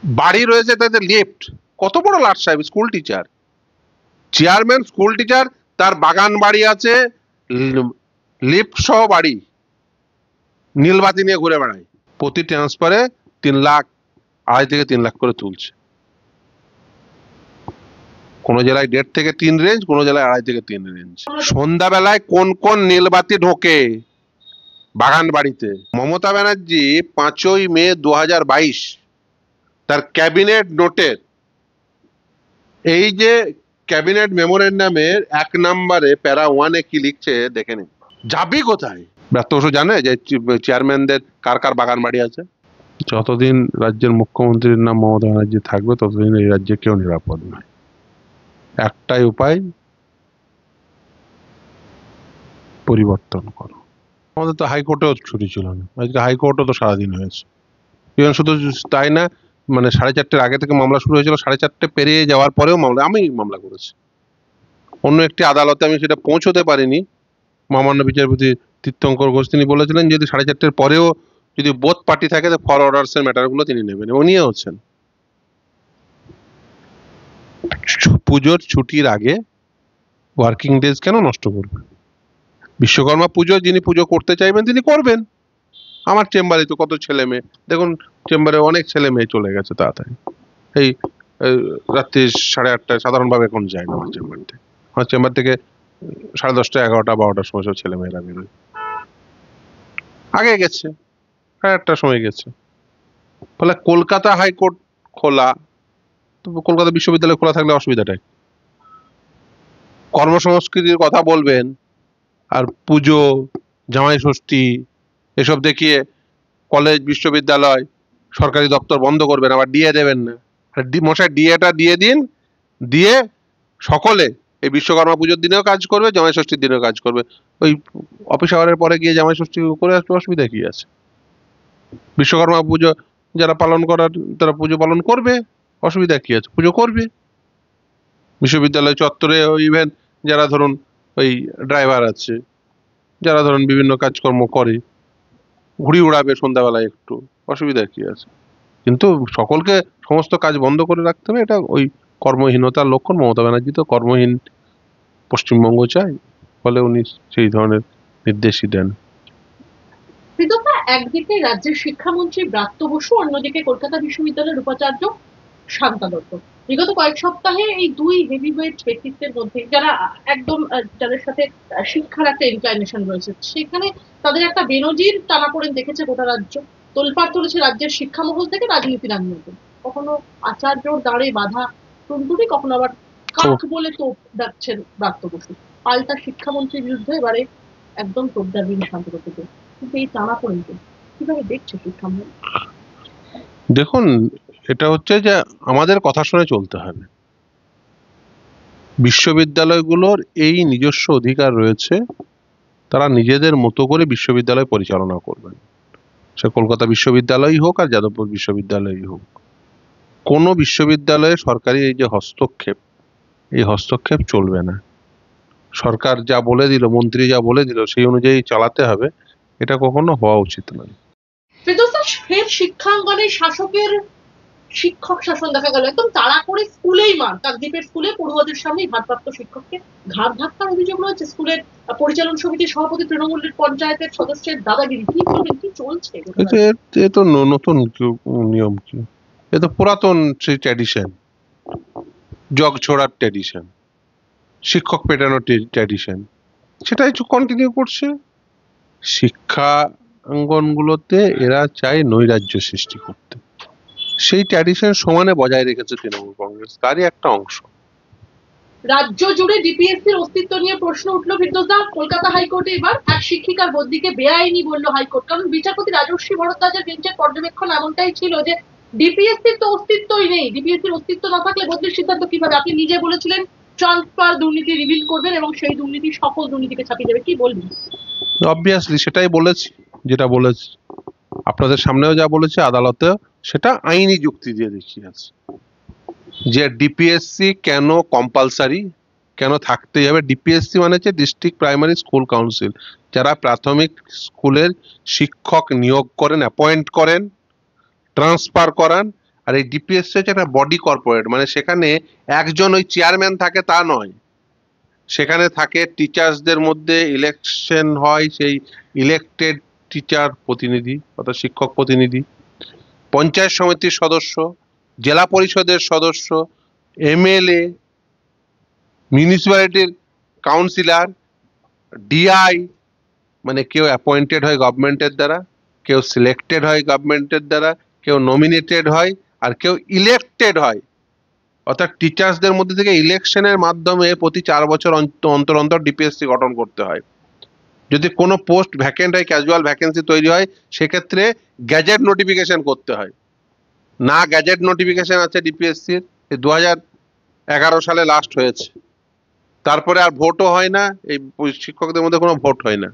বাড়ি রয়েছে তাদের লিফট, কত বড় লাট সাহেব, school teacher, chairman school teacher, তার বাগান বাড়ি আছে, লিফট সহ বাড়ি, নীলবাতি নিয়ে ঘুরে বেড়ায়, প্রতি ট্রান্সফারে 3 লাখ, 2.5 থেকে 3 লাখ করে তুলছে। কোন জেলায় 1.5 থেকে 3 রেঞ্জ, কোন জেলায় 2.5 থেকে 3 রেঞ্জ। সন্ধ্যাবেলায় কোন কোন নীলবাতি ঢোকে বাগান বাড়িতে? মমতা ব্যানার্জি 5ই মে 2022 তার ক্যাবিনেট নোটের, এই যে ক্যাবিনেট মেমোরেন্ডামের 1 নম্বরে প্যারা 1-এ কি লিখছে দেখে নিন। যাবি কোথায়? ব্রাত্য বসু জানে যে চেয়ারম্যানদের কার কার বাগান বাড়ি আছে? যতদিন রাজ্যের মুখ্যমন্ত্রীর নাম মমতা ব্যানার্জি থাকবে ততদিন এই রাজ্যে কেউ নিরাপদ নয়। একটাই উপায়, পরিবর্তন করো। আমাদের তো হাইকোর্টেও ছুটি ছিল না, আজকে হাইকোর্টও তো সারাদিন হয়েছে। ইভেন শুধু তাই না, মানে 4:30-এর আগে থেকে মামলা শুরু হয়েছিল, 4:30 পেরিয়ে যাওয়ার পরেও আমি মামলা করেছি। অন্য একটি আদালতে আমি সেটা পৌঁছতে পারিনি। মহামান্য বিচারপতি তীর্থঙ্কর ঘোষ তিনি বলেছিলেন যদি 4:30-এর পরেও যদি বোথ পার্টি থাকে তো ফর অর্ডার্স এর ম্যাটারগুলো তিনি নেবেন, এবং নিয়ে হচ্ছেন। পুজোর ছুটির আগে ওয়ার্কিং ডেজ কেন নষ্ট করবেন? বিশ্বকর্মা পুজো যিনি পুজো করতে চাইবেন তিনি করবেন। আমার চেম্বারে তো কত ছেলে মেয়ে, দেখুন চেম্বারে অনেক ছেলে মেয়ে চলে গেছে তাড়াতাড়ি। এই রাত্রি 8:30টায় সাধারণভাবে এখন যায় না আমার চেম্বার থেকে। আমার চেম্বার থেকে 10:30, 11টা, 12টার সময় সব ছেলে মেয়েরা বেরোয়। আগে গেছে, 8:30টার সময় গেছে। ফলে কলকাতা হাইকোর্ট খোলা, তো কলকাতা বিশ্ববিদ্যালয় খোলা থাকলে অসুবিধাটাই। কর্মসংস্কৃতির কথা বলবেন আর পুজো, জামাই ষষ্ঠী এসব দেখিয়ে কলেজ, বিশ্ববিদ্যালয়, সরকারি দপ্তর বন্ধ করবেন, আবার ডিএ দেবেন না। মশাই ডিএটা দিয়ে দিন, দিয়ে সকলে এই বিশ্বকর্মা পুজোর দিনেও কাজ করবে, জামাই ষষ্ঠীর দিনেও কাজ করবে। ওই অফিস আওয়ারের পরে গিয়ে জামাই ষষ্ঠী করে আসবে, অসুবিধা কি আছে? বিশ্বকর্মা পুজো যারা পালন করার তারা পুজো পালন করবে, অসুবিধা কি আছে? পুজো করবে। বিশ্ববিদ্যালয় চত্বরে ইভেন যারা ধরুন ওই ড্রাইভার আছে, যারা ধরুন বিভিন্ন কাজকর্ম করে, ঘুড়ি উড়াবে সন্ধ্যাবেলায়, একটু অসুবিধা কি আছে? কিন্তু সকলকে সমস্ত কাজ বন্ধ করে রাখতে হবে, এটা ওই কর্মহীনতার লক্ষণ। মমতা ব্যানার্জি তো কর্মহীন পশ্চিমবঙ্গ চাই, ফলে উনি সেই ধরনের নির্দেশই দেন। একদিকে রাজ্যের শিক্ষামন্ত্রী ব্রাত্য বসু, অন্যদিকে কলকাতা বিশ্ববিদ্যালয়ের উপাচার্য শান্তা দত্ত। বিগত কয়েক সপ্তাহে এই দুই হেভিওয়েট ব্যক্তিত্বের মধ্যে যারা একদম যাদের সাথে শিক্ষার একটা ইনক্লাইনেশন রয়েছে, সেখানে তাদের একটা বেনজির টানাপোড়েন দেখেছে গোটা রাজ্য। তোলপাড় চলেছে রাজ্যের শিক্ষামহল থেকে রাজনীতির আঙ্গিকে। কখনো আচার্যর দাঁড়ে বাধা টুনটুনি, কখনো আবার কাঠ বলে তোপ ডাকছেন ব্রাত্য বসু। পাল্টা শিক্ষামন্ত্রীর বিরুদ্ধে এবারে একদম তোপ দাঁড়িয়ে শান্ত করতে। কিন্তু এই টানাপোড়েনকে কিভাবে দেখছে শিক্ষামহল? দেখুন, এটা হচ্ছে যে আমাদের কথা শুনে চলতে হবে। বিশ্ববিদ্যালয়গুলোর এই নিজস্ব অধিকার রয়েছে, তারা নিজেদের মতো করে বিশ্ববিদ্যালয় পরিচালনা করবেন। সে কলকাতা বিশ্ববিদ্যালয়ই হোক আর যাদবপুর বিশ্ববিদ্যালয়ই হোক, কোনো বিশ্ববিদ্যালয়ে সরকারি এই যে হস্তক্ষেপ, এই হস্তক্ষেপ চলবে না। সরকার যা বলে দিল, মন্ত্রী যা বলে দিল, সেই অনুযায়ী চালাতে হবে, এটা কখনো হওয়া উচিত নয়। ফের শিক্ষাঙ্গনে শাসকের শিক্ষক শাসন দেখা গেল। একদম তাড়া করে স্কুলেই মার, কাকদ্বীপের স্কুলে পড়ুয়াদের সামনে ভারপ্রাপ্ত শিক্ষককে ঘাড় ধাক্কার অভিযোগ রয়েছে। স্কুলের পরিচালন সমিতির সভাপতি, তৃণমূলের পঞ্চায়েতের সদস্যের দাদাগিরি। কি বলবেন, কি চলছে? এ তো নতুন নিয়ম, কি এ তো পুরাতন সেই ট্র্যাডিশন, জগ ছোড়ার ট্র্যাডিশন, শিক্ষক পেটানোর ট্র্যাডিশন, সেটাই কন্টিনিউ করছে। শিক্ষা অঙ্গনগুলোতে এরা চায় নৈরাজ্য সৃষ্টি করতে, সেই ট্র্যাডিশন সমানে বজায় রেখেছে তৃণমূল কংগ্রেস, তারই একটা অংশ। রাজ্য জুড়ে ডিপিএসসির অস্তিত্ব নিয়ে প্রশ্ন উঠলো ফিরদৌসদা। কলকাতা হাইকোর্টে এবার এক শিক্ষিকার বদলিকে বেআইনি বলল হাইকোর্ট। কারণ বিচারপতি রাজর্ষি ভরদ্বাজের বেঞ্চের পর্যবেক্ষণ এমনটাই ছিল যে ডিপিএসসির তো অস্তিত্বই নেই, ডিপিএসসির অস্তিত্ব না থাকলে বদলির সিদ্ধান্ত কিভাবে? আপনি নিজে বলেছিলেন ট্রান্সফার দুর্নীতি রিভিল করবেন এবং সেই দুর্নীতি সকল দুর্নীতিকে ছাপিয়ে দেবে, কি বলবেন? অবভিয়াসলি সেটাই বলেছি, যেটা বলেছি আপনাদের সামনেও যা বলেছে, আদালতেও সেটা আইনি যুক্তি দিয়ে দেখিয়েছে যে ডিপিএসসি কেন কম্পালসারি, কেন থাকতেই হবে। ডিপিএসসি মানে হচ্ছে ডিস্ট্রিক্ট প্রাইমারি স্কুল কাউন্সিল, যারা প্রাথমিক স্কুলের শিক্ষক নিয়োগ করেন, অ্যাপয়েন্ট করেন, ট্রান্সফার করান, আর আর এই ডিপিএসসি হচ্ছে একটা বডি কর্পোরেট, মানে সেখানে একজন ওই চেয়ারম্যান থাকে তা নয়, সেখানে থাকে টিচার্সদের মধ্যে ইলেকশন হয়, সেই ইলেকটেড টিচার প্রতিনিধি অর্থাৎ শিক্ষক প্রতিনিধি, পঞ্চায়েত সমিতির সদস্য, জেলা পরিষদের সদস্য, এমএলএ, মিউনিসিপ্যালিটির কাউন্সিলর, ডিআই, মানে কেউ অ্যাপয়েন্টেড হয় গভর্নমেন্টের দ্বারা, কেউ সিলেক্টেড হয় গভর্নমেন্টের দ্বারা, কেউ নমিনেটেড হয়, আর কেউ ইলেক্টেড হয়। অর্থাৎ টিচার্সদের মধ্যে থেকে ইলেকশনের মাধ্যমে প্রতি 4 বছর অন্তর অন্তর ডিপিএসসি গঠন করতে হয়। যদি কোনো পোস্ট ভ্যাকেন্ট হয়, ক্যাজুয়াল ভ্যাকেন্সি তৈরি হয়, সেক্ষেত্রে গ্যাজেট নোটিফিকেশন করতে হয়। না গ্যাজেট নোটিফিকেশন আছে ডিপিএসসির, 2011 সালে লাস্ট হয়েছে, তারপরে আর ভোটও হয় না, এই শিক্ষকদের মধ্যে কোনো ভোট হয় না।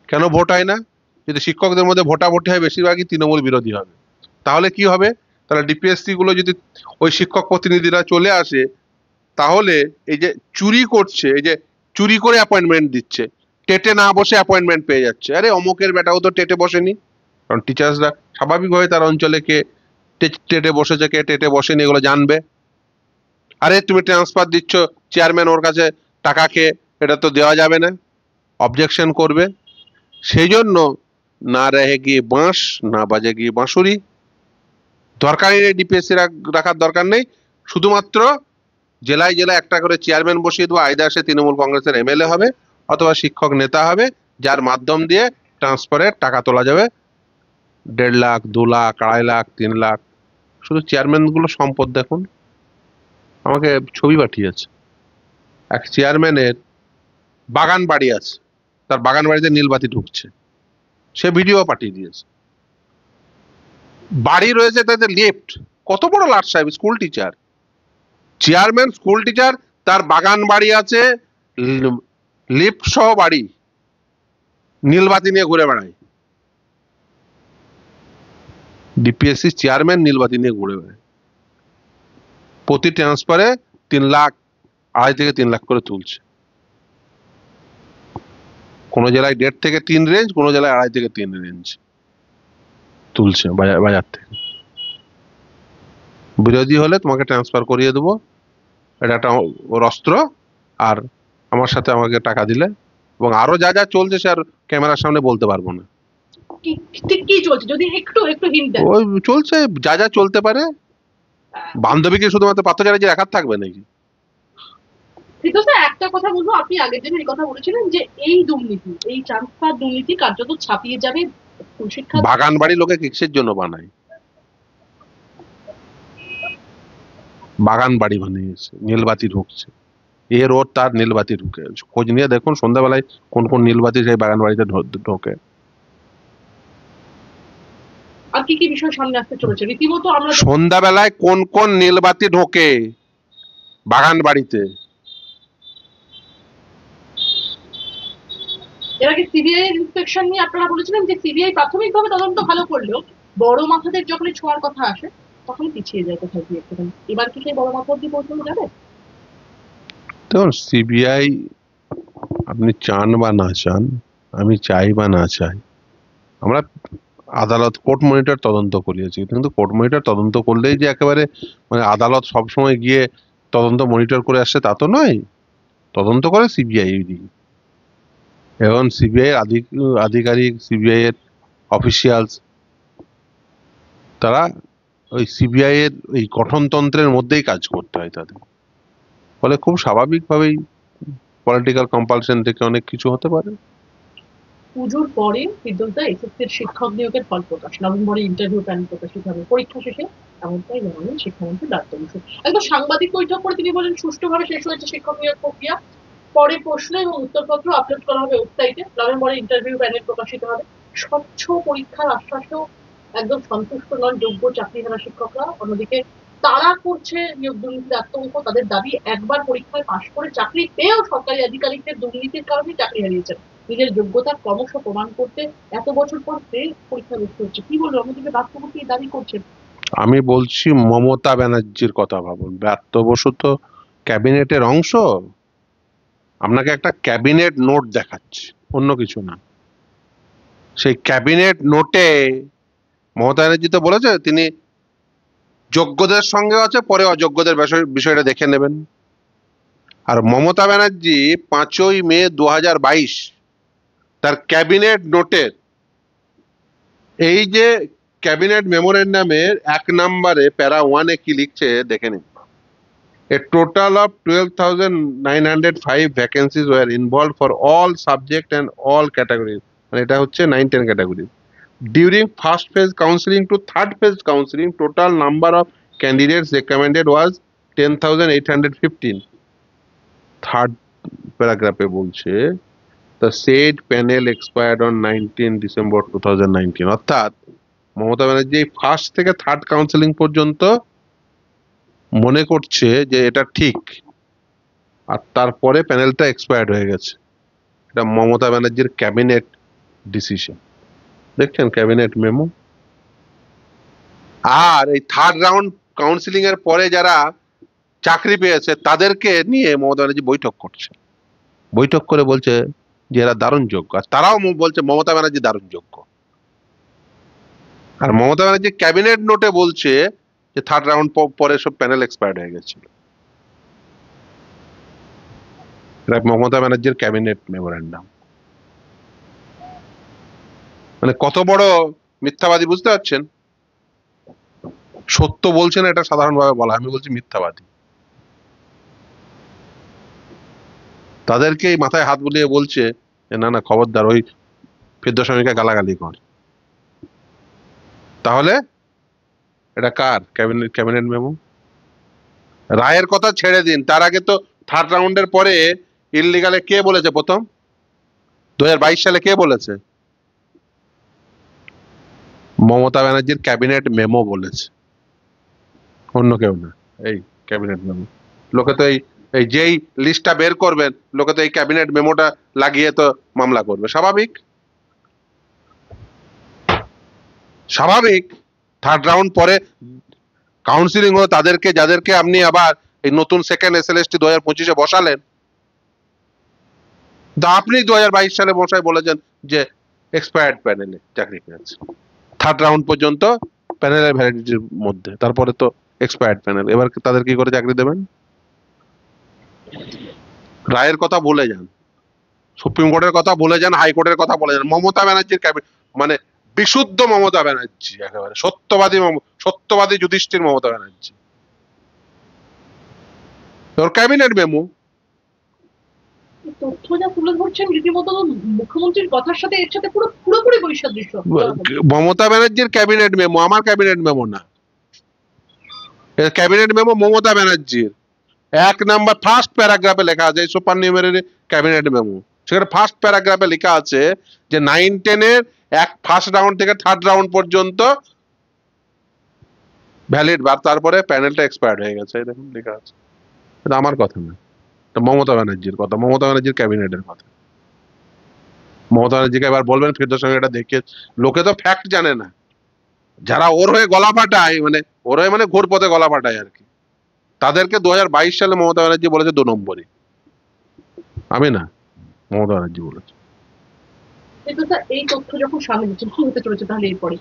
কেন ভোট হয় না? যদি শিক্ষকদের মধ্যে ভোটাভুটি হয়, বেশিরভাগই তৃণমূল বিরোধী হবে। তাহলে কি হবে? তাহলে ডিপিএসসি গুলো যদি ওই শিক্ষক প্রতিনিধিরা চলে আসে, তাহলে এই যে চুরি করছে, এই যে চুরি করে অ্যাপয়েন্টমেন্ট দিচ্ছে, টেটে না বসে অ্যাপয়েন্টমেন্ট পেয়ে যাচ্ছে। আরে অমুকের বেটাও তো টেটে বসেনি, কারণ টিচার্সরা স্বাভাবিকভাবে তার অঞ্চলে কে টেটে বসেছে, কে টেটে বসেনি, এগুলো জানবে। আরে তুমি ট্রান্সফার দিচ্ছ, চেয়ারম্যান ওর কাছে টাকা খেয়ে, এটা তো দেওয়া যাবে না, অবজেকশন করবে। সেই জন্য না রেহেগি বাঁশ, না বাজেগি বাঁশুরি। দরকারই নেই ডিপিএসসি রাখার দরকার নেই, শুধুমাত্র জেলায় জেলায় একটা করে চেয়ারম্যান বসিয়ে দেবো, আইদার সে তৃণমূল কংগ্রেসের এমএলএ হবে অথবা শিক্ষক নেতা হবে, যার মাধ্যম দিয়ে ট্রান্সফারের টাকা তোলা যাবে 1.5 লাখ, 2 লাখ, 2.5 লাখ, 3 লাখ। শুধু চেয়ারম্যান গুলো সম্পদ দেখুন, আমাকে ছবি পাঠিয়েছে, এক চেয়ারম্যানের বাগান বাড়ি আছে, তার বাগান বাড়িতে নীলবাতি ঢুকছে, সে ভিডিও পাঠিয়ে দিয়েছে। বাড়ি রয়েছে তাদের লিফট, কত বড় লাট সাহেব, school teacher, chairman school teacher, তার বাগান বাড়ি আছে, লিফট সহ বাড়ি, নীলবাতি নিয়ে ঘুরে বেড়ায়। ডিপিএসসি চেয়ারম্যান নীলবাতি নিয়ে ঘুরে বেড়ায়, প্রতি ট্রান্সফারে 3 লাখ, 2.5 থেকে 3 লাখ করে তুলছে। কোন জেলায় 1.5 থেকে 3 রেঞ্জ, কোন জেলায় 2.5 থেকে 3 রেঞ্জ তুলছে বাজার থেকে। বিরোধী হলে তোমাকে ট্রান্সফার করিয়ে দেবো, এটা একটা ওর অস্ত্র, আর আমার সাথে আমাকে টাকা দিলে, এবং আরো যা যা চলছে সে আর ক্যামেরার সামনে বলতে পারবো না। কি চলছে যদি একটু একটু হিন্ট দেন? ওই চলছে যা যা চলতে পারে। বান্ধবীকে শুধুমাত্র পাত্রচারী রাখার থাকবে নাকি? স্যার একটা কথা বলবো, আপনি আগের দিন এই কথা বলেছিলেন যে এই দুর্নীতি, এই ট্রান্সফার দুর্নীতি কার্যত ছাপিয়ে যাবে শিক্ষা। বাগান বাড়ি লোকে কিসের জন্য বানায়? বাগান বাড়ি বানিয়েছে, নীলবাতি ঢুকছে, এর ওর তার নীলবাতি ঢুকে, খোঁজ নিয়ে দেখুন সন্ধ্যাবেলায় কোন কোন নীলবাতি সেই বাগান বাড়িতে ঢোকে। আর কি কি বিষয় সামনে আসতে চলেছে রীতিমতো আমরা সন্ধ্যাবেলায় কোন কোন নীলবাতি ঢোকে বাগান বাড়িতে? এর আগে সিবিআই এর ইন্সপেকশন নিয়ে আপনারা বলেছিলেন যে সিবিআই প্রাথমিকভাবে তদন্ত ভালো করলেও বড় মাথাদের যখনই ছোঁয়ার কথা আসে তখন পিছিয়ে যায় কোথায় গিয়ে। এবার কি সেই বড় মাথা অব্দি পৌঁছানো যাবে? দেখুন সিবিআই, আপনি চান বা না চান, আমি চাই বা না চাই, আমরা আদালত কোর্ট মনিটর তদন্ত করিয়েছি, কিন্তু কোর্ট মনিটর তদন্ত করলেই যে একেবারে মানে আদালত সবসময় গিয়ে তদন্ত মনিটর করে আসছে তা তো নয়। তদন্ত করে সিবিআই, এখন সিবিআই আধিকারিক, সিবিআই এর অফিসিয়ালস, তারা ওই সিবিআই এর এই গঠনতন্ত্রের মধ্যেই কাজ করতে হয় তাদের, ফলে খুব স্বাভাবিকভাবেই পলিটিক্যাল কম্পালশন থেকে অনেক কিছু হতে পারে। পুজোর পরে বিদ্যুৎদা এসএসসির শিক্ষক নিয়োগের ফল প্রকাশ, নভেম্বরে ইন্টারভিউ প্যানেল প্রকাশিত হবে, পরীক্ষা শেষে এমনটাই জানালেন শিক্ষামন্ত্রী ব্রাত্য বসু। একবার সাংবাদিক বৈঠক করে তিনি বলেন সুষ্ঠুভাবে শেষ হয়েছে শিক্ষক নিয়োগ প্রক্রিয়া, পরে প্রশ্ন এবং উত্তরপত্র আপলোড করা হবে ওয়েবসাইটে, নভেম্বরে ইন্টারভিউ প্যানেল প্রকাশিত হবে। স্বচ্ছ পরীক্ষার আশ্বাসেও একদম সন্তুষ্ট নন যোগ্য চাকরিহারা শিক্ষকরা। অন্যদিকে তারা করছে নিয়োগ দুর্নীতির আতঙ্ক, তাদের দাবি একবার পরীক্ষায় পাশ করে চাকরি পেয়েও সরকারি আধিকারিকদের দুর্নীতির কারণে চাকরি হারিয়েছেন। নিজের যোগ্যতা ক্রমশ প্রমাণ করতে এত বছর পর ফের পরীক্ষা বসতে হচ্ছে। কি বলবো, আমাদেরকে রাষ্ট্রপতি দাবি করছেন। আমি বলছি মমতা ব্যানার্জির কথা ভাবুন, ব্রাত্য বসু তো ক্যাবিনেটের অংশ, আপনাকে একটা ক্যাবিনেট নোট দেখাচ্ছি, অন্য কিছু না। সেই ক্যাবিনেট নোটে মমতা ব্যানার্জি তো বলেছে তিনি যোগ্যদের সঙ্গে আছে, পরে অযোগ্যদের বিষয়টা দেখে নেবেন। আর মমতা ব্যানার্জি 5ই মে 2022 তার ক্যাবিনেট নোটের এই যে ক্যাবিনেট মেমোরেন্ডামের 1 নম্বরে প্যারা 1-এ কি লিখছে দেখে নিন। A total of 12,905 vacancies were involved for all subject and all categories. মানে এটা হচ্ছে 9-10 category. During first phase counseling to third phase counseling, total number of candidates recommended was 10,815. Third paragraph এ বলছে the said panel expired on 19 December 2019. অর্থাৎ Mamata Banerjee first থেকে third counselling পর্যন্ত মনে করছে যে এটা ঠিক, আর তারপরে প্যানেলটা এক্সপায়ার্ড হয়ে গেছে। এটা মমতা ব্যানার্জির ক্যাবিনেট ডিসিশন, দেখছেন ক্যাবিনেট মেমো। আর এই থার্ড রাউন্ড কাউন্সিলিং এর পরে যারা চাকরি পেয়েছে তাদেরকে নিয়ে মমতা ব্যানার্জি বৈঠক করছে, বৈঠক করে বলছে যে এরা দারুণ যোগ্য, আর তারাও বলছে মমতা ব্যানার্জি দারুণ যোগ্য। আর মমতা ব্যানার্জি ক্যাবিনেট নোটে বলছে যে থার্ড রাউন্ড পরে সব প্যানেল এক্সপায়ার্ড হয়ে গেছিল। মমতা ব্যানার্জির ক্যাবিনেট মেমোরেন্ডাম, মানে কত বড় মিথ্যাবাদী বুঝতে পারছেন? সত্য বলছেন এটা সাধারণভাবে বলা, আমি বলছি মিথ্যাবাদী। তাদেরকে মাথায় হাত বুলিয়ে বলছে যে না না খবরদার ওই ফেরদৌসীকে গালাগালি কর। তাহলে এটা কার ক্যাবিনেট মেমো? রায়ের কথা ছেড়ে দিন, তার আগে তো থার্ড রাউন্ডের পরে ইললিগালে কে বলেছে প্রথম? 2022 সালে কে বলেছে? মমতা ব্যানার্জির ক্যাবিনেট মেমো বলেছে, অন্য কেউ না। এই ক্যাবিনেট মেমো, লোকে তো এই যেই লিস্টটা বের করবেন লোকে তো এই ক্যাবিনেট মেমোটা লাগিয়ে তো মামলা করবে, স্বাভাবিক স্বাভাবিক। থার্ড রাউন্ড পরে কাউন্সিলিং হলো তাদেরকে যাদেরকে আপনি আবার এই নতুন সেকেন্ড SLST 2025-এ বসালেন। আপনি 2022 সালে বসায় বলেছেন যে এক্সপায়ার্ড প্যানেলে চাকরি পেয়েছে, থার্ড রাউন্ড পর্যন্ত প্যানেলের ভ্যালিডিটির মধ্যে, তারপরে তো এক্সপায়ার্ড প্যানেল। এবার তাদের কি করে চাকরি দেবেন? রায়ের কথা ভুলে যান, সুপ্রিম কোর্টের কথা ভুলে যান, হাইকোর্টের কথা বলে যান। মমতা ব্যানার্জির মানে বিশুদ্ধ মমতা ব্যানার্জি, একেবারে সত্যবাদী যুধিষ্ঠির মমতা ব্যানার্জি। ওর ক্যাবিনেট মেমো তথ্য যা তুলে ধরছেন রীতিমতো মুখ্যমন্ত্রীর কথার সাথে এর সাথে পুরোপুরি বৈসাদৃশ্য। মমতা ব্যানার্জির ক্যাবিনেট মেমো, আমার ক্যাবিনেট মেমো না। ক্যাবিনেট মেমো মমতা ব্যানার্জির 1 নাম্বার ফার্স্ট প্যারাগ্রাফে লেখা আছে সুপার নিউমেরারি ক্যাবিনেট মেমো। সেখানে ফার্স্ট প্যারাগ্রাফে লেখা আছে যে 9-10-এর ফার্স্ট রাউন্ড থেকে থার্ড রাউন্ড পর্যন্ত ভ্যালিড, তারপরে প্যানেলটা এক্সপায়ার্ড হয়ে গেছে। দেখুন লেখা আছে, এটা আমার কথা না, এটা মমতা ব্যানার্জির কথা, মমতা ব্যানার্জির ক্যাবিনেটের কথা। মমতা ব্যানার্জিকে এবার বলবেন ফেরদৌসী এটা দেখে, লোকে তো ফ্যাক্ট জানে না, যারা ওর হয়ে গলা ফাটায়, মানে ওর হয়ে মানে ঘোর পথে গলা ফাটায় আর কি, তাদেরকে 2022 সালে মমতা ব্যানার্জি বলেছে 2 নম্বরই, আমি না, মমতা ব্যানার্জি বলেছে। এই তথ্য যখন সামনে দিচ্ছেন কি হতে চলেছে তাহলে এরপরে?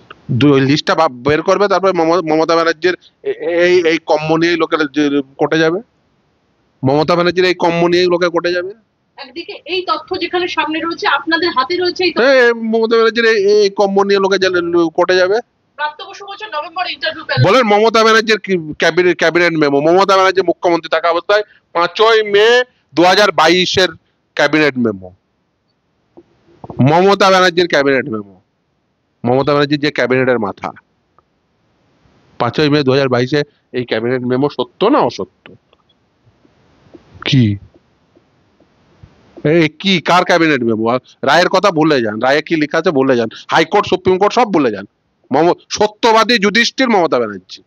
লিস্টটা বের করবে, তারপরে মমতা ব্যানার্জির এই কম্ম নিয়েই লোকের কোর্টে যাবে, মমতা ব্যানার্জির এই কম্ম নিয়েই লোকে কোর্টে যাবে। একদিকে এই তথ্য যেখানে সামনে রয়েছে, আপনাদের হাতে রয়েছে এই মমতা ব্যানার্জির এই কম্ম নিয়ে লোকে কোর্টে যাবে। বলেন মমতা ব্যানার্জির ক্যাবিনেট মেমো, মমতা ব্যানার্জি মুখ্যমন্ত্রী থাকা অবস্থায় 5ই মে 2022-এর ক্যাবিনেট মেমো, মমতা ব্যানার্জির ক্যাবিনেট মেমো। মমতা ব্যানার্জির যে ক্যাবিনেটের মাথা, 5ই মে 2022-এ এই ক্যাবিনেট মেমো সত্য না অসত্য? কি কি কার ক্যাবিনেট মেমো? রায়ের কথা ভুলে যান, রায়ে কি লেখা আছে ভুলে যান, হাইকোর্ট সুপ্রিম কোর্ট সব ভুলে যান। সত্যবাদী যুধিষ্ঠির মমতা ব্যানার্জি,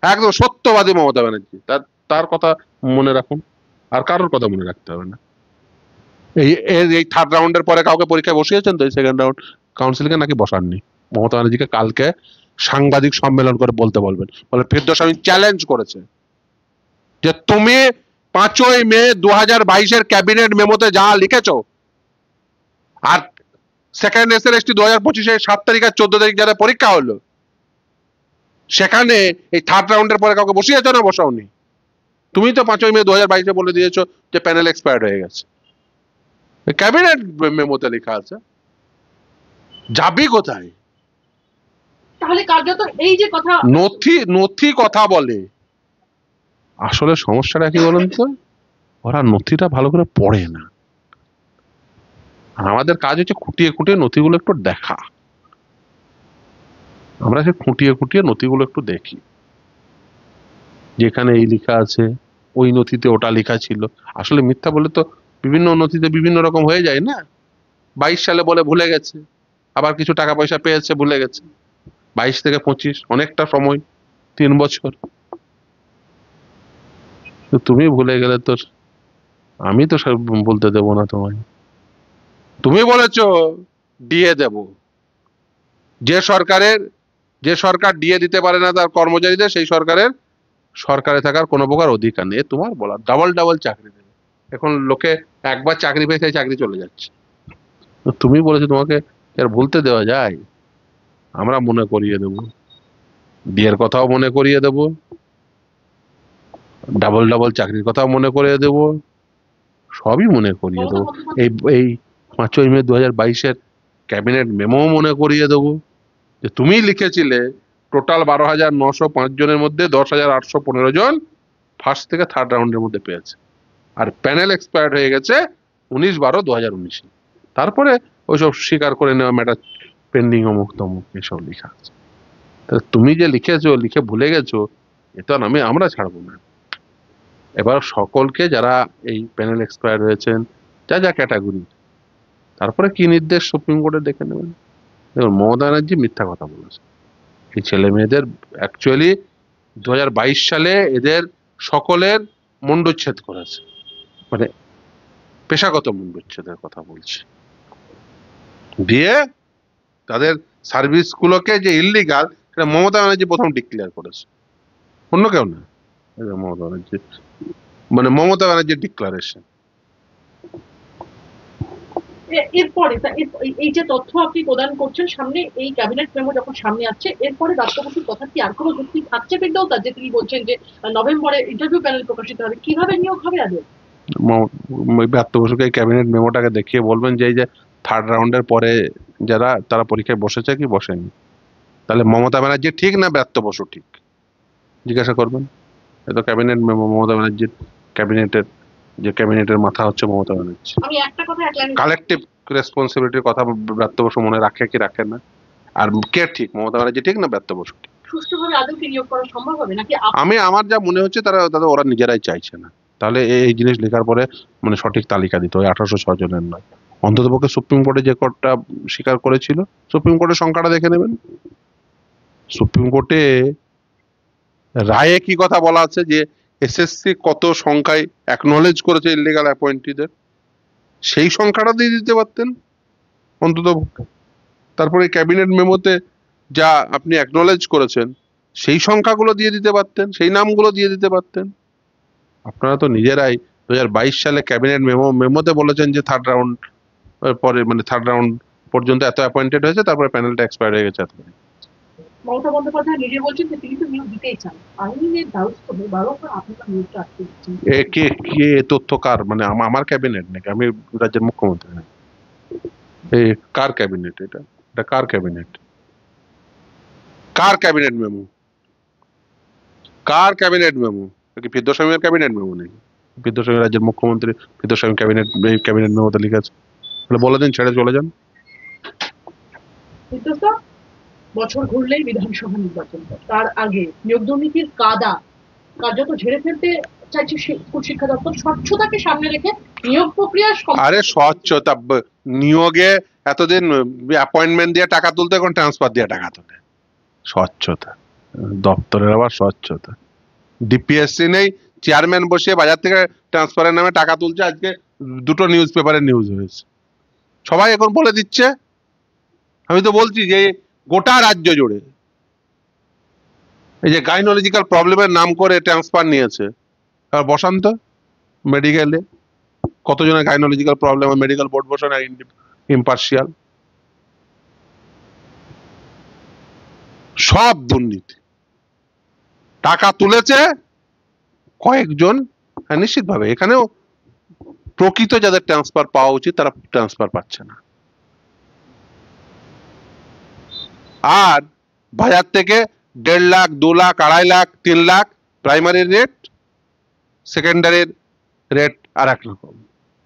একদম সত্যবাদী মমতা ব্যানার্জি, তার কথা মনে রাখুন, আর কারোর কথা মনে রাখতে হবে না। এই থার্ড রাউন্ডের পরে কাউকে পরীক্ষায় বসিয়েছেন তো এই সেকেন্ড রাউন্ড কাউন্সিলিং এ? নাকি বসাননি? মমতা ব্যানার্জিকে কালকে সাংবাদিক সম্মেলন করে বলতে বলবেন, বলে ফেরদৌসী চ্যালেঞ্জ করেছে যে তুমি 5ই মে 2022-এর ক্যাবিনেট মেমোতে যা লিখেছো, আর সেকেন্ড SLST 2025-এর 7 তারিখ আর 14 তারিখ যারা পরীক্ষা হলো সেখানে এই থার্ড রাউন্ডের পরে কাউকে বসিয়েছো না বসাওনি? তুমি তো 5ই মে 2022 বলে দিয়েছো যে প্যানেল এক্সপায়ার্ড হয়ে গেছে। ক্যাবিনেট মেমোতে লেখা আছে। যাবি কোথায়? তাহলে কার্যত এই যে কথা, নথি কথা বলে। আসলে সমস্যাটা কি বলুন তো, ওরা নথিটা ভালো করে পড়ে না। আর আমাদের কাজ হচ্ছে খুঁটিয়ে খুঁটিয়ে নথিগুলো একটু দেখা। আমরা সে খুঁটিয়ে খুঁটিয়ে নথিগুলো একটু দেখি, যেখানে এই লেখা আছে ওই নথিতে ওটা লেখা ছিল। আসলে মিথ্যা বলে তো বিভিন্ন নথিতে বিভিন্ন রকম হয়ে যায় না। 22 সালে বলে ভুলে গেছে, আবার কিছু টাকা পয়সা পেয়েছে ভুলে গেছে। 22 থেকে 25 অনেকটা সময়, 3 বছর। তো তুমি ভুলে গেলে তো আমি তো সব বলতে দেবো না তোমায়। তুমি বলেছো ডিএ দেব। যে সরকার ডিএ দিতে পারে না তার কর্মচারীদের, সেই সরকারে থাকার কোনো প্রকার অধিকার নেই। তোমার বলা ডাবল ডাবল চাকরি দেবে। এখন লোকে একবার চাকরি পেয়ে সেই চাকরি চলে যাচ্ছে। তো তুমি বলেছো, তোমাকে আর ভুলতে দেওয়া যায়? আমরা মনে করিয়ে দেবো, বিয়ের কথাও মনে করিয়ে দেবো, ডাবল ডাবল চাকরির কথাও মনে করিয়ে দেবো, সবই মনে করিয়ে দেবো। এই এই 5ই মে 2022 ক্যাবিনেট মেমো মনে করিয়ে দেবো যে তুমি লিখেছিলে টোটাল 12,905 জনের মধ্যে 10,815 জন ফার্স্ট থেকে থার্ড রাউন্ডের মধ্যে পেয়েছে, আর প্যানেল এক্সপায়ার্ড হয়ে গেছে 19/12/2019। তারপরে ওইসব স্বীকার করে নেওয়া ম্যাটার পেন্ডিং অমুক তমুক এসব লেখা আছে। তাহলে তুমি যে লিখেছো, লিখে ভুলে গেছো, এ তো আর আমরা ছাড়বো না। এবার সকলকে যারা এই প্যানেল এক্সপায়ার হয়েছেন, যা যা ক্যাটাগরি, তারপরে কি নির্দেশ সুপ্রিম কোর্টে দেখে নেবেন। দেখুন, মমতা ব্যানার্জি মিথ্যা কথা বলেছে। এই ছেলে মেয়েদের অ্যাকচুয়ালি 2022 সালে এদের সকলের মুন্ডুচ্ছেদ করেছে, মানে পেশাগত মুন্ডুচ্ছেদের কথা বলছি। দিয়ে তাদের সার্ভিস গুলোকে যে ইল্লিগাল, সেটা মমতা ব্যানার্জি প্রথম ডিক্লেয়ার করেছে, অন্য কেউ না। এটা মমতা ব্যানার্জির ডিক্লারেশন। এরপরে এই যে তথ্য আপনি প্রদান করছেন, সামনে এই ক্যাবিনেট মেমো যখন সামনে আসছে, এরপরে ব্রাত্য বসুর কথা কি আর কোনো যুক্তি থাকছে বিদ্যা, যে তিনি বলছেন যে নভেম্বরে ইন্টারভিউ প্যানেল প্রকাশিত হবে, কিভাবে নিয়োগ হবে আদৌ? ব্রাত্য বসুকে ক্যাবিনেট মেমোটাকে দেখিয়ে বলবেন যে এই যে থার্ড রাউন্ডের পরে যারা তারা পরীক্ষায় বসেছে কি বসেনি, তাহলে মমতা ব্যানার্জি ঠিক না ব্রাত্য বসু ঠিক, জিজ্ঞাসা করবেন। এটা ক্যাবিনেট মেমো, মমতা ব্যানার্জির ক্যাবিনেটের মাথা হচ্ছে মমতা ব্যানার্জি। আমি একটা কথা এক লাইনে, কালেকটিভ রেসপন্সিবিলিটির কথা ব্রাত্য বসু মনে রাখে কি রাখে না? আর কে ঠিক, মমতা ব্যানার্জি ঠিক না ব্রাত্য বসু ঠিক? সুষ্ঠুভাবে আদৌ কি নিয়োগ করা সম্ভব হবে নাকি? আমার যা মনে হচ্ছে ওরা নিজেরাই চাইছে না। তাহলে এই জিনিস লেখার পরে সঠিক তালিকা দিতে হয়, 1806 জনের নয়। অন্ততপক্ষে সুপ্রিম কোর্টে যে কোর্টটা স্বীকার করেছিল, সুপ্রিম কোর্টের সংখ্যাটা দেখে নেবেন। সুপ্রিম কোর্টে রায়ে কি কথা বলা আছে যে এসএসসি কত সংখ্যায় অ্যাকনলেজ করেছে ইলিগাল অ্যাপয়েন্টিদের, সেই সংখ্যাটা দিয়ে দিতে পারতেন অন্তত। তারপরে ক্যাবিনেট মেমোতে যা আপনি অ্যাকনলেজ করেছেন সেই সংখ্যাগুলো দিয়ে দিতে পারতেন, সেই নামগুলো দিয়ে দিতে পারতেন। আপনারা তো নিজেরাই 2022 সালে ক্যাবিনেট মেমোতে বলেছেন যে থার্ড রাউন্ড পরে, থার্ড রাউন্ড পর্যন্ত এত অ্যাপয়েন্টেড হয়েছে, তারপরে প্যানেলটা এক্সপায়ার হয়ে গেছে। মমতা বন্দ্যোপাধ্যায় নিজে বলছেন যে তিনি তো নিয়োগ দিতেই চান, আইনের দ্বারস্থ হয়ে বারবার আপনারা নিয়োগটা আটকে দিচ্ছেন। কে কে তথ্য কার? আমার ক্যাবিনেট নাকি আমি রাজ্যের মুখ্যমন্ত্রী নাকি? কার ক্যাবিনেট এটা? এটা কার ক্যাবিনেট? কার ক্যাবিনেট মেমো? কার ক্যাবিনেট মেমো? কি বিদ্যাসাগরের ক্যাবিনেট মেমো নাকি? বিদ্যাসাগর রাজ্যের মুখ্যমন্ত্রী, বিদ্যাসাগর ক্যাবিনেট মেমোতে লিখে আছে। তাহলে বলে দিন ছেড়ে চলে যান। বিদ্যুৎ বছর ঘুরলেই বিধানসভা নির্বাচন, তার আগে নিয়োগ দুর্নীতির কার্যত ঝেড়ে ফেলতে চাইছে স্কুল শিক্ষা দপ্তর, স্বচ্ছতাকে সামনে রেখে নিয়োগ প্রক্রিয়া। আরে স্বচ্ছতা, নিয়োগে এতদিন অ্যাপয়েন্টমেন্ট দিয়ে টাকা তুলতে, এখন ট্রান্সফার দিয়ে টাকা তোলে। স্বচ্ছতা, দপ্তরের আবার স্বচ্ছতা। ডিপিএসসি নেই, চেয়ারম্যান বসিয়ে বাজার থেকে ট্রান্সফারের নামে টাকা তুলছে। আজকে দুটো নিউজ পেপারে নিউজ হয়েছে, সবাই এখন বলে দিচ্ছে। আমি তো বলছি যে গোটা রাজ্য জুড়ে এই যে গাইনোলজিক্যাল প্রবলেমের নাম করে ট্রান্সফার নিয়েছে, আর বসান্ত মেডিকেলে কতজনের গাইনোলজিক্যাল প্রবলেম, মেডিকেল বোর্ড বসে না ইম্পার্শিয়াল। সব দুর্নীতি, টাকা তুলেছে কয়েকজন, হ্যাঁ নিশ্চিতভাবে এখানেও প্রকৃত যাদের ট্রান্সফার পাওয়া উচিত তারা ট্রান্সফার পাচ্ছে না। আর বাজার থেকে 1.5 লাখ 2 লাখ 2.5 লাখ 3 লাখ প্রাইমারি রেট, সেকেন্ডারির রেট আর এক রকম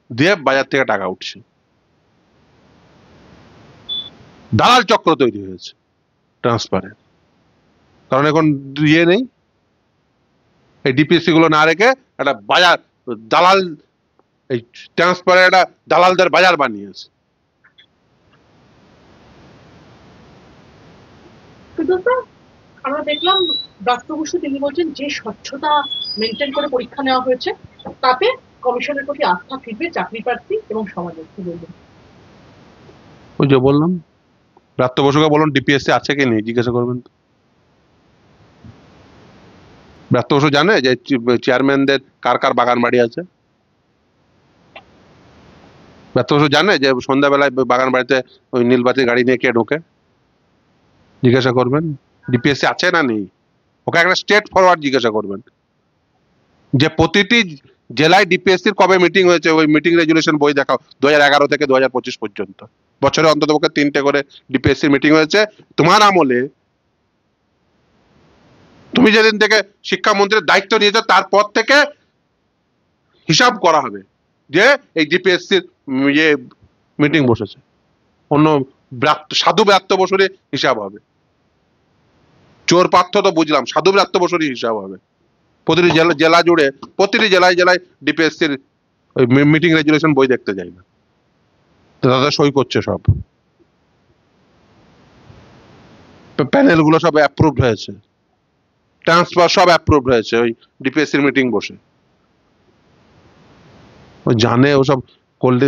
দিয়ে বাজার থেকে টাকা উঠছে। দালাল চক্র তৈরি হয়েছে ট্রান্সফারের, কারণ এখন ইয়ে নেই, এই ডিপিএসসি গুলো না রেখে একটা বাজার দালাল, এই ট্রান্সফারের একটা দালালদের বাজার বানিয়েছে। কিন্তু স্যার আমরা দেখলাম ব্রাত্য বসু তিনি বলছেন যে স্বচ্ছতা মেনটেন করে পরীক্ষা নেওয়া হয়েছে তাতে কমিশনের প্রতি আস্থা ফিরবে চাকরি প্রার্থী এবং সমাজের, কি বলবেন? ওই যে বললাম, ব্রাত্য বসুকে বলুন ডিপিএসসি আছে কি নেই জিজ্ঞাসা করবেন তো। ব্রাত্য বসু জানে যে চেয়ারম্যানদের কার কার বাগান বাড়ি আছে? ব্রাত্য বসু জানে যে সন্ধ্যাবেলায় বাগান বাড়িতে ওই নীলবাতির গাড়ি নিয়ে কে ঢোকে? জিজ্ঞাসা করবেন। ডিপিএসসি আছে না নেই, ওকে একটা স্ট্রেট ফরওয়ার্ড জিজ্ঞাসা করবেন যে প্রতিটি জেলায় ডিপিএসসির কবে মিটিং হয়েছে, ওই মিটিং রেজুলেশন বই দেখাও 2011 থেকে 2025 পর্যন্ত। বছরে অন্তত পক্ষে 3টে করে ডিপিএসসি মিটিং হয়েছে তোমার আমলে। তুমি যেদিন থেকে শিক্ষামন্ত্রীর দায়িত্ব নিয়েছো তারপর থেকে হিসাব করা হবে যে এই ডিপিএসসির ইয়ে মিটিং বসেছে, অন্য সাধু ব্রাত্য বসুরই হিসাব হবে। চোর পার্থ তো বুঝলাম, সাধু ব্রাত্য বসুরই হিসাব হবে। প্রতিটি জেলা জুড়ে, প্রতিটি জেলায় জেলায় ডিপিএসসির ওই মিটিং রেজুলেশন বই দেখতে যাই না, দাদা সই করছে সব, প্যানেল গুলো সব অ্যাপ্রুভড হয়েছে, ট্রান্সফার সব অ্যাপ্রুভড হয়েছে ওই ডিপিএসসির মিটিং বসে। ও জানে ওসব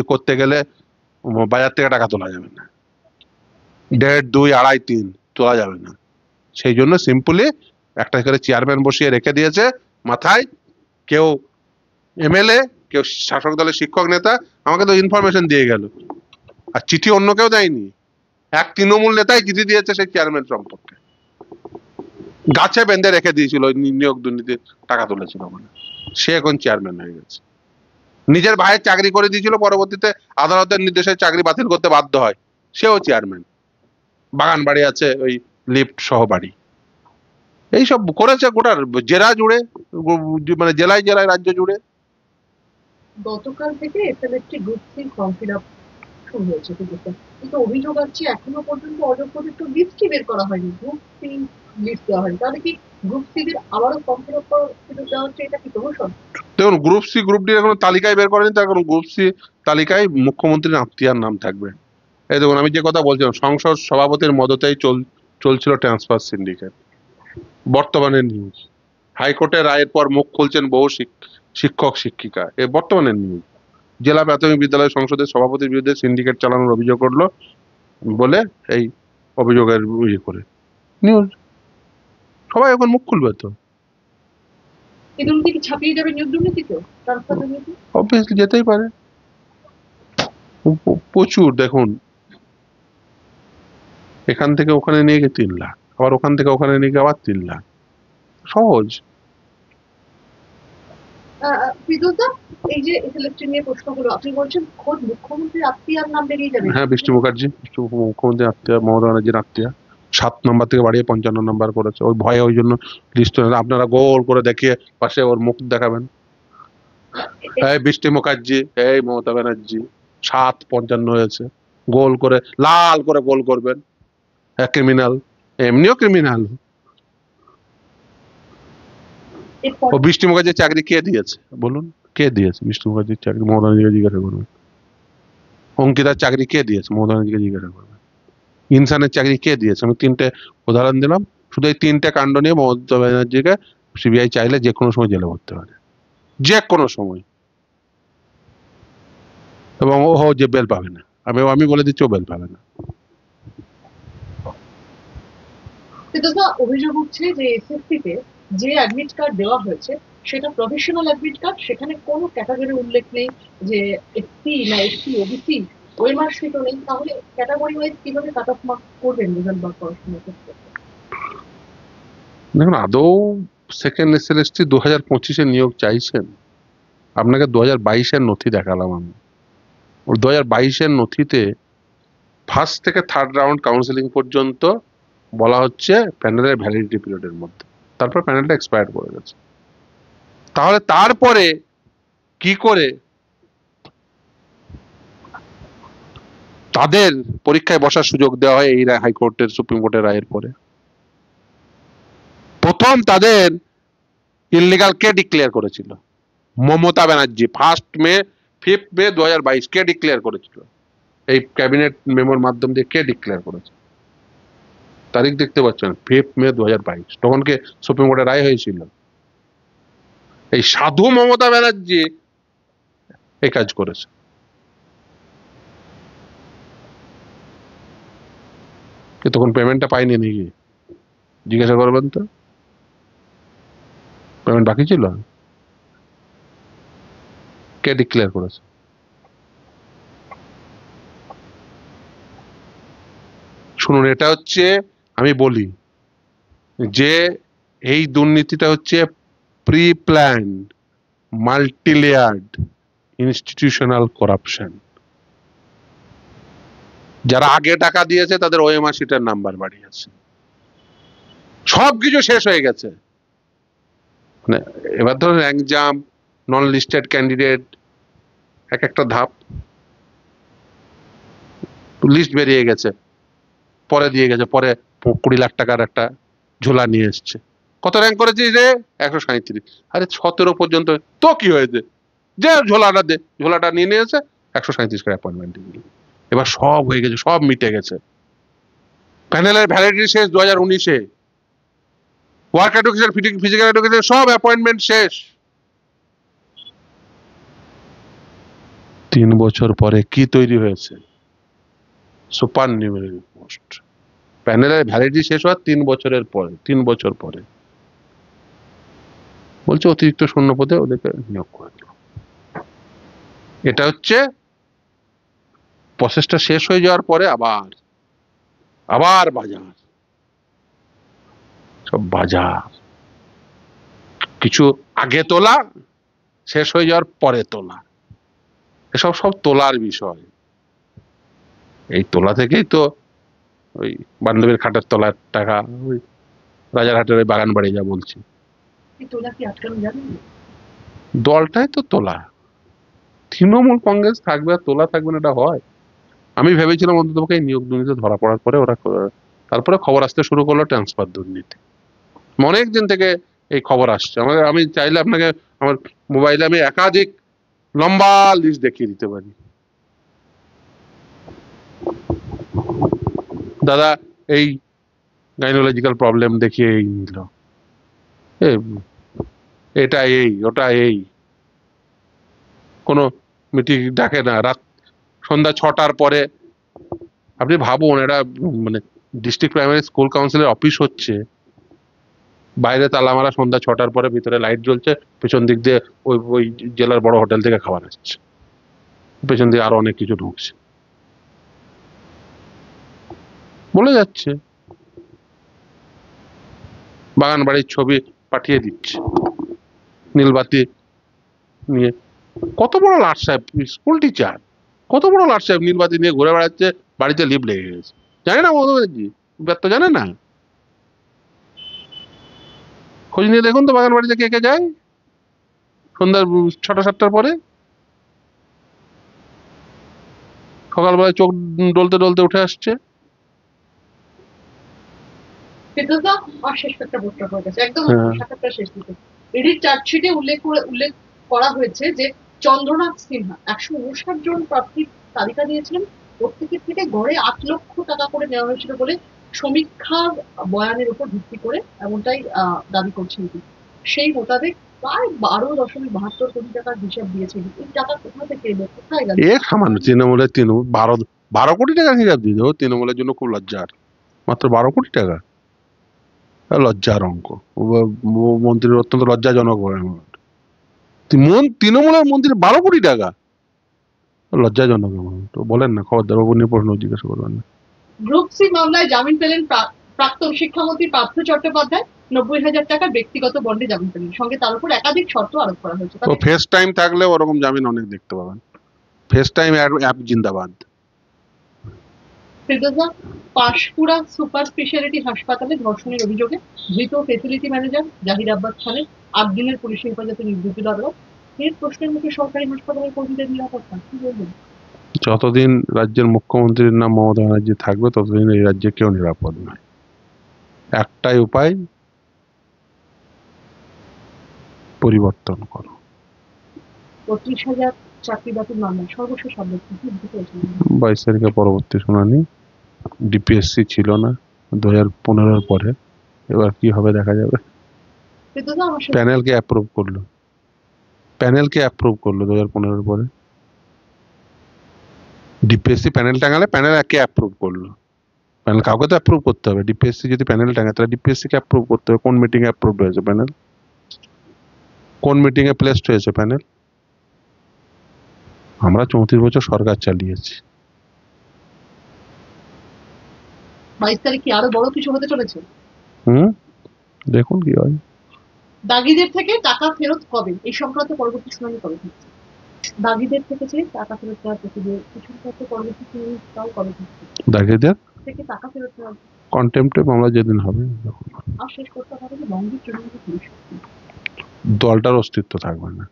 করতে গেলে বাজার থেকে টাকা তোলা যাবে না, 1.5 2 2.5 3 তোলা যাবে না। সেই জন্য সিম্পলি একটা করে চেয়ারম্যান বসিয়ে রেখে দিয়েছে মাথায়, কেউ এমএলএ কেউ শাসক দলের শিক্ষক নেতা, আমাকে তো ইনফরমেশন দিয়ে গেল, আর চিঠি অন্য কেউ দেয়নি, এক তৃণমূল নেতাই চিঠি দিয়েছে সেই চেয়ারম্যান সম্পর্কে, গাছে বেঁধে রেখে দিয়েছিল নিয়োগ দুর্নীতির টাকা তুলেছিল মানে, সে এখন চেয়ারম্যান হয়ে গেছে। নিজের ভাইয়ের চাকরি করে দিয়েছিল, পরবর্তীতে আদালতের নির্দেশে চাকরি বাতিল করতে বাধ্য হয়, সেও চেয়ারম্যান, বাগান বাড়ি আছে ওই লিফট সহ বাড়ি। এইসব করেছে গোটা জেলা জুড়ে, মানে জেলায় জেলায় রাজ্য জুড়ে। গতকাল থেকে SLST group C form fill up শুরু হয়েছে, কিন্তু অভিযোগ আছে এখনো পর্যন্ত অযোগ্যদের লিস্টই বের করা হয়নি, গ্রুপ সি লিস্ট দেওয়া হয়নি, তাহলে কি গ্রুপ সি দের আবারও ফর্ম ফিল আপ দেওয়া হচ্ছে, এটা কি প্রমোশন? দেখুন গ্রুপ সি গ্রুপ ডি এখনো তালিকায় বের করেনি, তার কারণ গ্রুপ সি তালিকায় মুখ্যমন্ত্রীর আত্মীয়ার নাম থাকবে। এই দেখুন আমি যে কথা বলছিলাম, সংসদ সভাপতির মদতেই চলছিল ট্রান্সফার সিন্ডিকেট, বর্তমানের নিউজ। হাইকোর্টের রায়ের পর মুখ খুলছেন বহু শিক্ষক শিক্ষিকা, এ বর্তমানের নিউজ। জেলা প্রাথমিক বিদ্যালয় সংসদের সভাপতির বিরুদ্ধে সিন্ডিকেট চালানোর অভিযোগ করলো বলে এই অভিযোগের ইয়ে করে নিউজ, সবাই এখন মুখ খুলবে তো। এই দুর্নীতি কি ছাপিয়ে যাবে নিয়োগ দুর্নীতিতে, ট্রান্সফার দুর্নীতি? অবভিয়াসলি যেতেই পারে, প্রচুর। দেখুন এখান থেকে ওখানে নিয়ে গিয়ে 3 লাখ, আবার ওখান থেকে ওখানে নিয়ে গিয়ে আবার 3 লাখ, সহজ। এই যে এসএলএসটি নিয়ে প্রশ্নগুলো আপনি বলছেন খোদ মুখ্যমন্ত্রীর আত্মীয়ার নাম বেরিয়ে যাবে? হ্যাঁ বৃষ্টি মুখার্জি, মুখ্যমন্ত্রী আত্মীয়, মমতা ব্যানার্জির আত্মীয়, 7 নম্বর থেকে বাড়িয়ে 55 নম্বর করেছে, ওই ভয়ে ওই জন্য লিস্ট। আপনারা গোল করে দেখিয়ে পাশে ওর মুখ দেখাবেন, এই বৃষ্টি মুখার্জি, এই মমতা ব্যানার্জি, 7-55 হয়েছে, গোল করে লাল করে গোল করবেন, ক্রিমিনাল, এমনিও ক্রিমিনাল। ও বৃষ্টি মুখার্জির চাকরি কে দিয়েছে বলুন, কে দিয়েছে বৃষ্টি মুখার্জির চাকরি? মমতা ব্যানার্জিকে জিজ্ঞাসা করবেন। অঙ্কিতার চাকরি কে দিয়েছে? মমতা ব্যানার্জিকে জিজ্ঞাসা করবেন। ইনসানের চাকরি কে দিয়েছে? আমি 3টে উদাহরণ দিলাম, শুধু এই 3টে কাণ্ড নিয়ে মমতা ব্যানার্জিকে সিবিআই চাইলে যে কোনো সময় জেলে ভরতে পারে, যে কোনো সময়, এবং ও যে বেল পাবে না, আমি বলে দিচ্ছি ও বেল পাবে না। অভিযোগ উঠছে যে এসএসসিতে যে অ্যাডমিট কার্ড দেওয়া হয়েছে সেটা প্রফেশনাল অ্যাডমিট কার্ড, সেখানে কোনো ক্যাটাগরি উল্লেখ নেই যে এসসি না এসসি ওবিসি, ওই মার্কশিটও নেই, তাহলে ক্যাটাগরি ওয়াইজ কিভাবে কাট অফ মার্ক করবেন রেজাল্ট বা পড়াশোনার ক্ষেত্রে? দেখুন আদৌ সেকেন্ড এসএলএসটি 2025-এ নিয়োগ চাইছেন? আপনাকে 2022-এর নথি দেখালাম আমি। ওই 2022-এর নথিতে ফার্স্ট থেকে থার্ড রাউন্ড কাউন্সিলিং পর্যন্ত বলা হচ্ছে প্যানেলের ভ্যালিডিটি পিরিয়ডের মধ্যে, তারপর প্যানেলটা এক্সপায়ার করে গেছে। তাহলে তারপরে কি করে তাদের পরীক্ষায় বসার সুযোগ দেওয়া হয় এই হাইকোর্টের সুপ্রিম কোর্টের রায়ের পরে? প্রথম তাদের ইললিগাল কে ডিক্লেয়ার করেছিল? মমতা ব্যানার্জি। 5 মে 2022 কে ডিক্লেয়ার করেছিল? এই ক্যাবিনেট মেমোর মাধ্যম দিয়ে কে ডিক্লেয়ার করেছে? তারিখ দেখতে পাচ্ছেন, 5 মে 2022। তখন কে সুপ্রিম কোর্টের রায় হয়েছিল? এই সাধু মমতা ব্যানার্জি এই কাজ করেছে। তখন পেমেন্টটা পাইনি নাকি? জিজ্ঞাসা করবেন তো, পেমেন্ট বাকি ছিল? কে ডিক্লেয়ার করেছে? শুনুন, এটা হচ্ছে, আমি বলি যে এই দুর্নীতিটা হচ্ছে প্রি প্ল্যান্ড, মাল্টিলেয়ার্ড ইনস্টিটিউশনাল করাপশন। যারা আগে টাকা দিয়েছে তাদের ওএমআর শিটের নাম্বার বাড়িয়েছে, সবকিছু শেষ হয়ে গেছে। মানে এবার ধরুন র্যাঙ্ক জাম্প, নন লিস্টেড ক্যান্ডিডেট, এক একটা ধাপ, লিস্ট বেরিয়ে গেছে, পরে দিয়ে গেছে, পরে 20 লাখ টাকার একটা ঝোলা নিয়ে এসছে। কত র্যাঙ্ক করেছিস রে? 137। আরে 17 পর্যন্ত তো কি হয়েছে, যে ঝোলাটা দে, ঝোলাটা নিয়ে নিয়েছে, 137 করে অ্যাপয়েন্টমেন্ট দিল। এবার সব হয়ে গেছে, সব মিটে গেছে। প্যানেলের ভ্যালিডিটি শেষ 2019-এ, ওয়ার্ক এডুকেশন, ফিজিক্যাল এডুকেশন সব অ্যাপয়েন্টমেন্ট শেষ। 3 বছর পরে কি তৈরি হয়েছে? Super numerary post. প্যানেলের ভ্যালিডিটি শেষ হওয়ার 3 বছরের পরে, 3 বছর পরে বলছে অতিরিক্ত শূন্য পদে ওদেরকে নিয়োগ করে দিল। এটা হচ্ছে প্রসেসটা শেষ হয়ে যাওয়ার পরে আবার আবার বাজার, সব বাজার, কিছু আগে তোলা, শেষ হয়ে যাওয়ার পরে তোলা, এসব সব তোলার বিষয়। এই তোলা থেকেই তো ওই বান্ধবীর খাটের তলার টাকা, ওই রাজারহাটের ওই বাগান বাড়ি যা বলছি, দলটাই তো তোলা। তৃণমূল কংগ্রেস থাকবে আর তোলা থাকবে না, এটা হয়? আমি ভেবেছিলাম অন্ততপক্ষে এই নিয়োগ দুর্নীতি ধরা পড়ার পরে ওরা, তারপরে খবর আসতে শুরু করলো ট্রান্সফার দুর্নীতি। অনেক দিন থেকে এই খবর আসছে। আমি চাইলে আপনাকে আমার মোবাইলে আমি একাধিক লম্বা লিস্ট দেখিয়ে দিতে পারি। দাদা এই গাইনোলজিক্যাল প্রবলেম দেখিয়ে এই নিল, এটা এই, ওটা এই, কোনো মিটিং ডাকে না। রাত সন্ধ্যা 6টার পরে, আপনি ভাবুন, এটা মানে ডিস্ট্রিক্ট প্রাইমারি স্কুল কাউন্সিলের অফিস হচ্ছে, বাইরে তালা মারা, সন্ধ্যা 6টার পরে ভিতরে লাইট জ্বলছে, পেছন দিক দিয়ে ওই ওই জেলার বড় হোটেল থেকে খাবার আসছে, পেছন দিয়ে আরো অনেক কিছু ঢুকছে, বলে যাচ্ছে। বাগান বাড়ির ছবি পাঠিয়ে দিচ্ছে, নীলবাতি নিয়ে। কত বড় লাট সাহেব, স্কুল টিচার, কত বড় লাট সাহেব নীলবাতি নিয়ে ঘুরে বেড়াচ্ছে, বাড়িতে লিপ লেগে গেছে। জানে না মমতা ব্যানার্জি? ব্যর্থ জানে না? খোঁজ নিয়ে দেখুন তো বাগান বাড়িতে কে কে যায় সন্ধ্যা 6টা-7টার পরে। সকালবেলায় চোখ ডলতে ডলতে উঠে আসছে। শেষ একটা প্রশ্ন হয়ে গেছে, একদম সাক্ষাৎকার শেষ দিকে ইডির চার্জশিটে উল্লেখ করা হয়েছে যে চন্দ্রনাথ সিনহা 159 জন প্রার্থীর তালিকা দিয়েছিলেন, প্রত্যেকের থেকে গড়ে 8 লক্ষ টাকা করে নেওয়া হয়েছিল বলে সমীক্ষার বয়ানের উপর ভিত্তি করে এমনটাই দাবি করছে ইডি। সেই মোতাবেক প্রায় 12.72 কোটি টাকার হিসাব দিয়েছে। এই টাকা কোথা থেকে এলো, কোথায় গেল? এ সামান্য তৃণমূলের 12 কোটি টাকা হিসাব দিয়ে দেবো, তৃণমূলের জন্য খুব লজ্জার। মাত্র 12 কোটি টাকা, লজ্জার অঙ্ক। মন্ত্রীর অত্যন্ত লজ্জাজনক। তৃণমূলের মন্ত্রীর 12 কোটি টাকা, লজ্জাজনক। তো বলেন না, খবরদার নিয়ে প্রশ্ন জিজ্ঞাসা করবেন না। গ্রুপ সি মামলায় জামিন পেলেন প্রাক্তন শিক্ষামন্ত্রী পার্থ চট্টোপাধ্যায়। 90,000 টাকার ব্যক্তিগত বন্ডে জামিন পেলেন, সঙ্গে তার উপর একাধিক শর্ত আরোপ করা হয়েছে। ও ফেস টাইম থাকলে ওরকম জামিন অনেক দেখতে পাবেন। ফেস টাইম অ্যাপ জিন্দাবাদ। ফিরোজা, পাঁশকুড়া সুপার স্পেশালিটি হাসপাতালে ধর্ষণের অভিযোগে ধৃত ফেসিলিটি ম্যানেজার জাহির আব্বাস খানের 8 দিনের পুলিশি হেফাজতে নির্দেশ দিল আদালত। এর প্রশ্নের মুখে সরকারি হাসপাতালের কর্মীদের নিরাপত্তা, কি বলবেন? যতদিন রাজ্যের মুখ্যমন্ত্রীর নাম মমতা ব্যানার্জি থাকবে ততদিন এই রাজ্যে কেউ নিরাপদ নয়। একটাই উপায়, পরিবর্তন করো। 32,000 চাকরি বাতিল মামলা সর্বশেষ আপডেট কি হয়েছে? 22 তারিখে পরবর্তী শুনানি। ডিপিএসসি ছিল না 2015-র পরে, এবার কি হবে দেখা যাবে। ফিরোজা, আমার সাথে প্যানেলকে অ্যাপ্রুভ করলো 2015-র পরে। ডিপিএসসি প্যানেল টাঙালে প্যানেল একে অ্যাপ্রুভ করলো। প্যানেল কাউকে তো অ্যাপ্রুভ করতে হবে। ডিপিএসসি যদি প্যানেল টাঙায় তাহলে ডিপিএসসি কে অ্যাপ্রুভ করতে হবে। কোন মিটিং এ অ্যাপ্রুভ হয়েছে প্যানেল? কোন মিটিং এ প্লেসড হয়েছে প্যানেল? আমরা 34 বছর সরকার চালিয়েছি। 22 তারিখ কি আরো বড় কিছু হতে চলেছে? দেখুন কি হয়। দাগিদের থেকে টাকা ফেরত কবে, এই সংক্রান্ত পরবর্তী শুনানি কবে হচ্ছে? দাগিদের থেকে যে টাকা ফেরত নেওয়ার প্রক্রিয়া, এই সংক্রান্ত পরবর্তী শুনানি তাও কবে হচ্ছে? দাগিদের থেকে টাকা ফেরত নেওয়ার কন্টেম্পটে মামলা যেদিন হবে। আর শেষ করতে হবে যে বঙ্গের তৃণমূল পুলিশ দলটার অস্তিত্ব থাকবে না,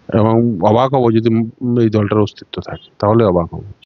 এবং অবাক হবো যদি এই দলটার অস্তিত্ব থাকে, তাহলে অবাক হবো।